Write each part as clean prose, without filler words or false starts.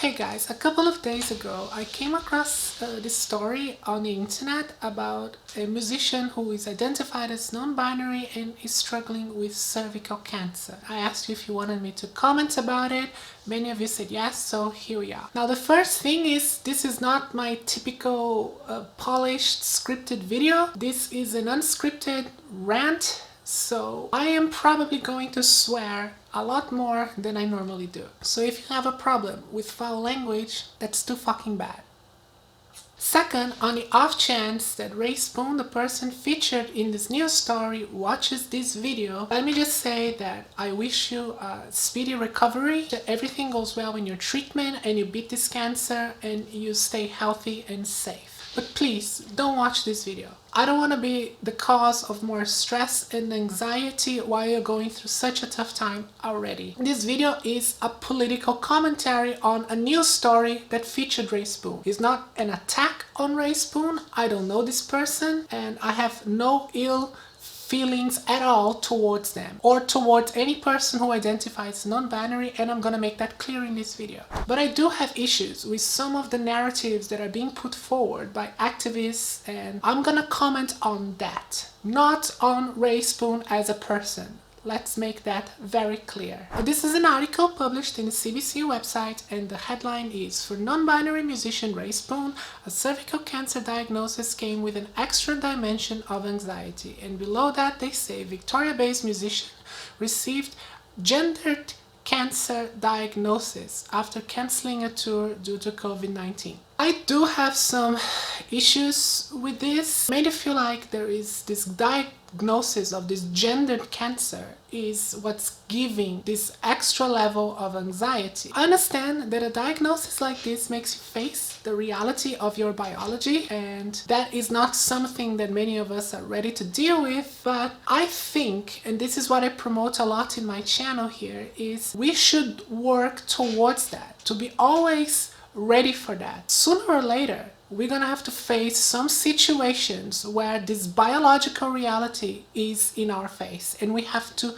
Okay guys, a couple of days ago I came across this story on the internet about a musician who is identified as non-binary and is struggling with cervical cancer. I asked you if you wanted me to comment about it. Many of you said yes, so here we are. Now the first thing is, this is not my typical polished scripted video. This is an unscripted rant. So I am probably going to swear a lot more than I normally do. So if you have a problem with foul language, that's too fucking bad. Second, on the off chance that Ray Spoon, the person featured in this news story, watches this video, let me just say that I wish you a speedy recovery, that everything goes well in your treatment and you beat this cancer and you stay healthy and safe. But please, don't watch this video. I don't want to be the cause of more stress and anxiety while you're going through such a tough time already. This video is a political commentary on a news story that featured Ray Spoon. It's not an attack on Ray Spoon. I don't know this person and I have no ill feelings at all towards them or towards any person who identifies non-binary, and I'm gonna make that clear in this video. But I do have issues with some of the narratives that are being put forward by activists, and I'm gonna comment on that, not on Ray Spoon as a person. Let's make that very clear. This is an article published in the CBC website, and the headline is, "For non-binary musician Ray Spoon, a cervical cancer diagnosis came with an extra dimension of anxiety." And below that they say, Victoria-based musician received gendered cancer diagnosis after cancelling a tour due to COVID-19. I do have some issues with this. Made it feel like there is this diagnosis of this gendered cancer is what's giving this extra level of anxiety. I understand that a diagnosis like this makes you face the reality of your biology, and that is not something that many of us are ready to deal with, but I think, and this is what I promote a lot in my channel here, is we should work towards that, to be always ready for that. Sooner or later, we're gonna have to face some situations where this biological reality is in our face, and we have to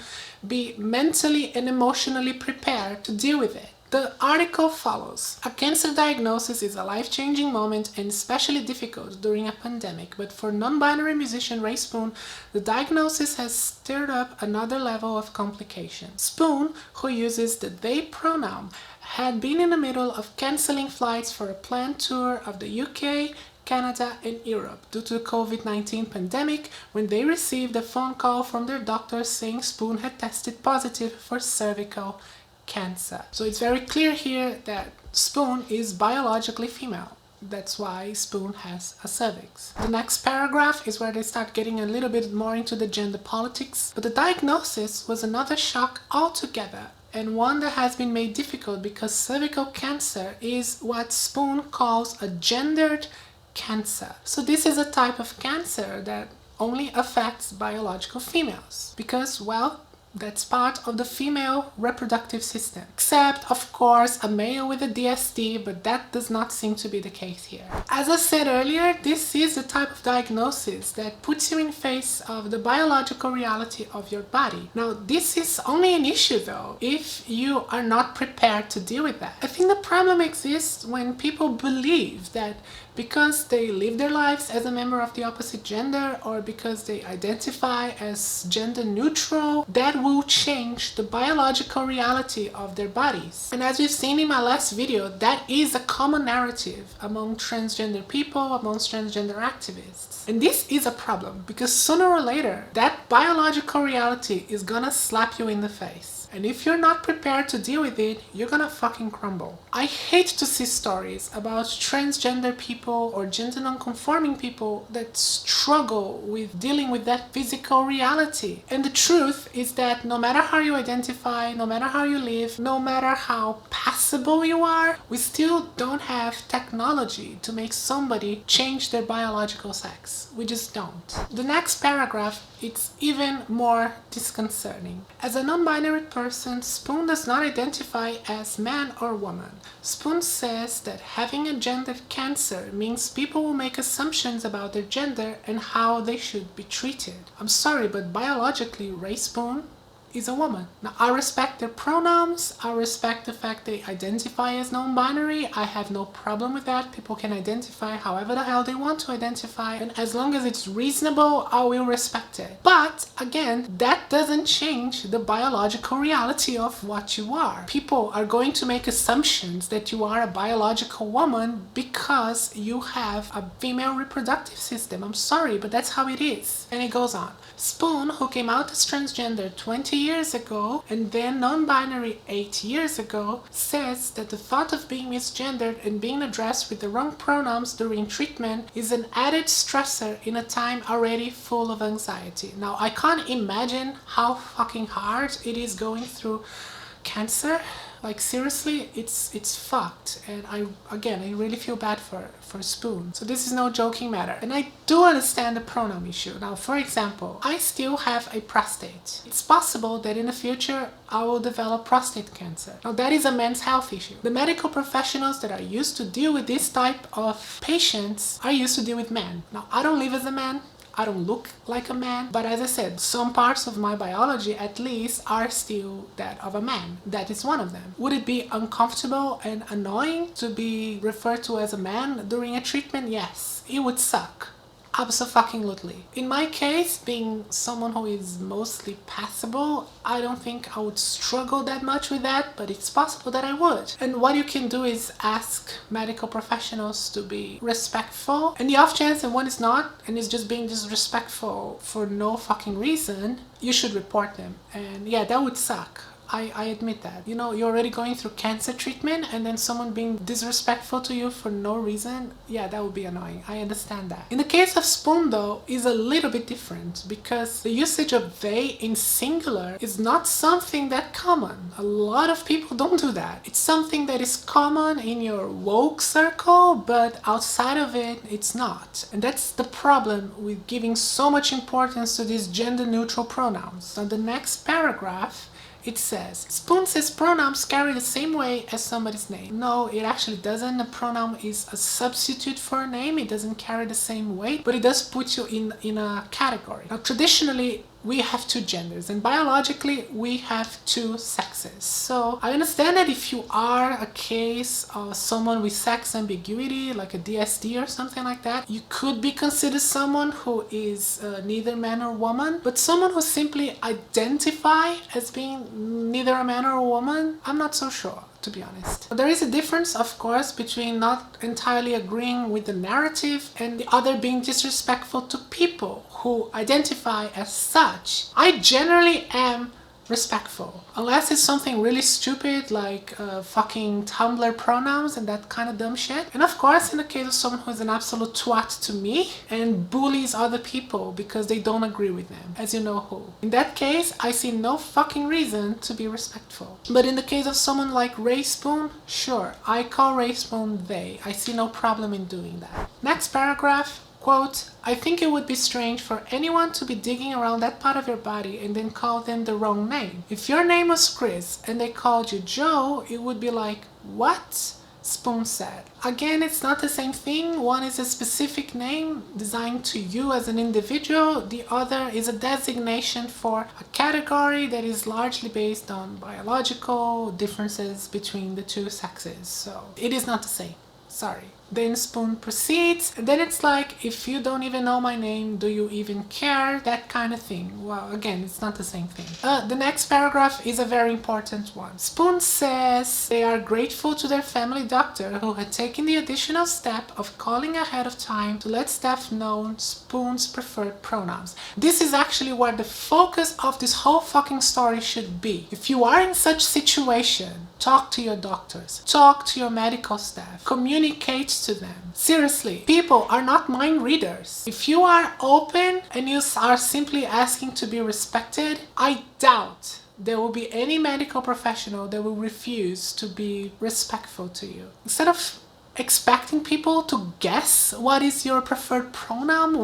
be mentally and emotionally prepared to deal with it. The article follows. A cancer diagnosis is a life-changing moment and especially difficult during a pandemic, but for non-binary musician Ray Spoon, the diagnosis has stirred up another level of complication. Spoon, who uses the they pronoun, had been in the middle of cancelling flights for a planned tour of the UK, Canada and Europe due to the COVID-19 pandemic when they received a phone call from their doctor saying Spoon had tested positive for cervical cancer. So it's very clear here that Spoon is biologically female. That's why Spoon has a cervix. The next paragraph is where they start getting a little bit more into the gender politics. But the diagnosis was another shock altogether, and one that has been made difficult because cervical cancer is what Spoon calls a gendered cancer. So this is a type of cancer that only affects biological females because, well, that's part of the female reproductive system. Except, of course, a male with a DST, but that does not seem to be the case here. As I said earlier, this is the type of diagnosis that puts you in face of the biological reality of your body. Now, this is only an issue though if you are not prepared to deal with that. I think the problem exists when people believe that because they live their lives as a member of the opposite gender or because they identify as gender neutral, that will change the biological reality of their bodies. And as we've seen in my last video, that is a common narrative among transgender people, amongst transgender activists. And this is a problem because sooner or later, that biological reality is gonna slap you in the face. And if you're not prepared to deal with it, you're gonna fucking crumble. I hate to see stories about transgender people or gender non-conforming people that struggle with dealing with that physical reality. And the truth is that no matter how you identify, no matter how you live, no matter how passable you are, we still don't have technology to make somebody change their biological sex. We just don't. The next paragraph, it's even more disconcerting. As a non-binary person, Spoon does not identify as man or woman. Spoon says that having a gendered cancer means people will make assumptions about their gender and how they should be treated. I'm sorry, but biologically, Ray Spoon is a woman. Now, I respect their pronouns. I respect the fact they identify as non-binary. I have no problem with that. People can identify however the hell they want to identify, and as long as it's reasonable, I will respect it. But again, that doesn't change the biological reality of what you are. People are going to make assumptions that you are a biological woman because you have a female reproductive system. I'm sorry, but that's how it is. And it goes on. Spoon, who came out as transgender 20 years ago and then non-binary 8 years ago, says that the thought of being misgendered and being addressed with the wrong pronouns during treatment is an added stressor in a time already full of anxiety. Now, I can't imagine how fucking hard it is going through cancer. Like, seriously, it's fucked. And I really feel bad for Spoon. So this is no joking matter. And I do understand the pronoun issue. Now, for example, I still have a prostate. It's possible that in the future I will develop prostate cancer. Now, that is a men's health issue. The medical professionals that are used to deal with this type of patients are used to deal with men. Now, I don't live as a man. I don't look like a man, but as I said, some parts of my biology at least are still that of a man. That is one of them. Would it be uncomfortable and annoying to be referred to as a man during a treatment? Yes, it would suck. Abso-fucking-lutely. In my case, being someone who is mostly passable, I don't think I would struggle that much with that, but it's possible that I would. And what you can do is ask medical professionals to be respectful. And the off chance that one is not, and is just being disrespectful for no fucking reason, you should report them. And yeah, that would suck. I admit that. You know, you're already going through cancer treatment and then someone being disrespectful to you for no reason, yeah, that would be annoying. I understand that. In the case of Spoon, though, is a little bit different because the usage of they in singular is not something that common. A lot of people don't do that. It's something that is common in your woke circle, but outside of it, it's not. And that's the problem with giving so much importance to these gender-neutral pronouns. On the next paragraph, it says, Spoon says pronouns carry the same weight as somebody's name. No, it actually doesn't. A pronoun is a substitute for a name. It doesn't carry the same weight, but it does put you in a category. Now, traditionally, we have two genders, and biologically we have two sexes. So I understand that if you are a case of someone with sex ambiguity, like a DSD or something like that, you could be considered someone who is neither man or woman. But someone who simply identify as being neither a man or a woman, I'm not so sure, to be honest. There is a difference, of course, between not entirely agreeing with the narrative and the other being disrespectful to people who identify as such. I generally am respectful, unless it's something really stupid like fucking Tumblr pronouns and that kind of dumb shit. And of course, in the case of someone who is an absolute twat to me and bullies other people because they don't agree with them, as you know who. In that case, I see no fucking reason to be respectful. But in the case of someone like Ray Spoon, sure, I call Ray Spoon they. I see no problem in doing that. Next paragraph. Quote, I think it would be strange for anyone to be digging around that part of your body and then call them the wrong name. If your name was Chris and they called you Joe, it would be like, what? Spoon said. Again, it's not the same thing. One is a specific name designed to you as an individual. The other is a designation for a category that is largely based on biological differences between the two sexes. So it is not the same. Sorry. Then Spoon proceeds, and then it's like, if you don't even know my name, do you even care? That kind of thing. Well, again, it's not the same thing. The next paragraph is a very important one. Spoon says they are grateful to their family doctor who had taken the additional step of calling ahead of time to let staff know Spoon's preferred pronouns. This is actually where the focus of this whole fucking story should be. If you are in such situation, talk to your doctors, talk to your medical staff, communicate to them. Seriously, people are not mind readers. If you are open and you are simply asking to be respected, I doubt there will be any medical professional that will refuse to be respectful to you. Instead of expecting people to guess what is your preferred pronoun,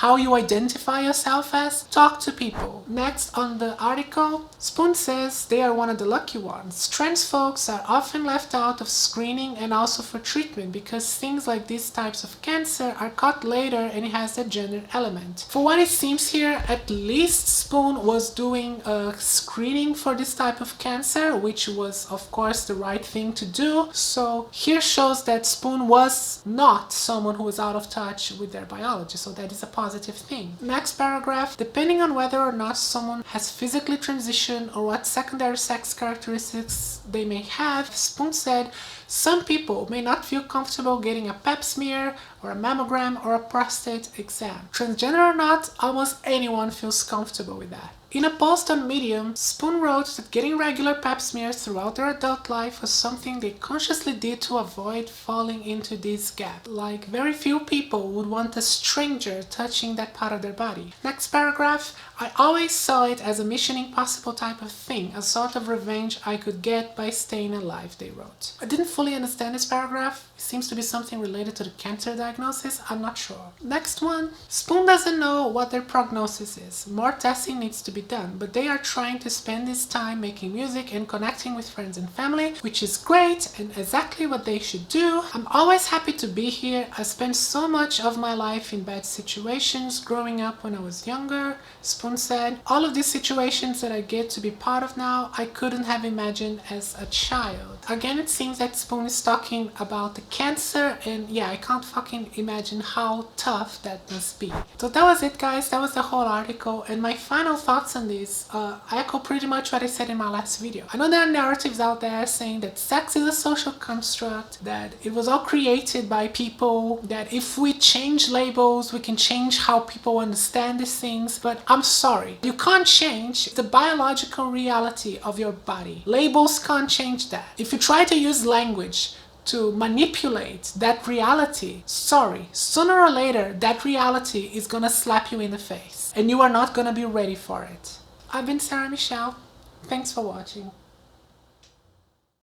how you identify yourself as. Talk to people. Next on the article, Spoon says they are one of the lucky ones. Trans folks are often left out of screening and also for treatment because things like these types of cancer are caught later and it has a gender element. For what it seems here, at least Spoon was doing a screening for this type of cancer, which was of course the right thing to do. So here shows that Spoon was not someone who was out of touch with their biology, so that is a positive thing. Next paragraph, depending on whether or not someone has physically transitioned or what secondary sex characteristics they may have, Spoon said, some people may not feel comfortable getting a pap smear or a mammogram or a prostate exam. Transgender or not, almost anyone feels comfortable with that. In a post on Medium, Spoon wrote that getting regular pap smears throughout their adult life was something they consciously did to avoid falling into this gap. Like, very few people would want a stranger touching that part of their body. Next paragraph, I always saw it as a Mission Impossible type of thing, a sort of revenge I could get by staying alive, they wrote. I didn't fully understand this paragraph. It seems to be something related to the cancer diagnosis, I'm not sure. Next one, Spoon doesn't know what their prognosis is. More testing needs to be done, but they are trying to spend this time making music and connecting with friends and family, which is great and exactly what they should do. I'm always happy to be here. I spent so much of my life in bad situations growing up when I was younger. Spoon said, all of these situations that I get to be part of now, I couldn't have imagined as a child. Again, it seems that Spoon is talking about the cancer, and yeah, I can't fucking imagine how tough that must be. So that was it, guys. That was the whole article, and my final thoughts on this, I echo pretty much what I said in my last video. I know there are narratives out there saying that sex is a social construct, that it was all created by people, that if we change labels, we can change how people understand these things, but I'm sorry. You can't change the biological reality of your body. Labels can't change that. If you try to use language to manipulate that reality, sorry, sooner or later that reality is gonna slap you in the face and you are not gonna be ready for it. I've been Sarah Michelle. Thanks for watching.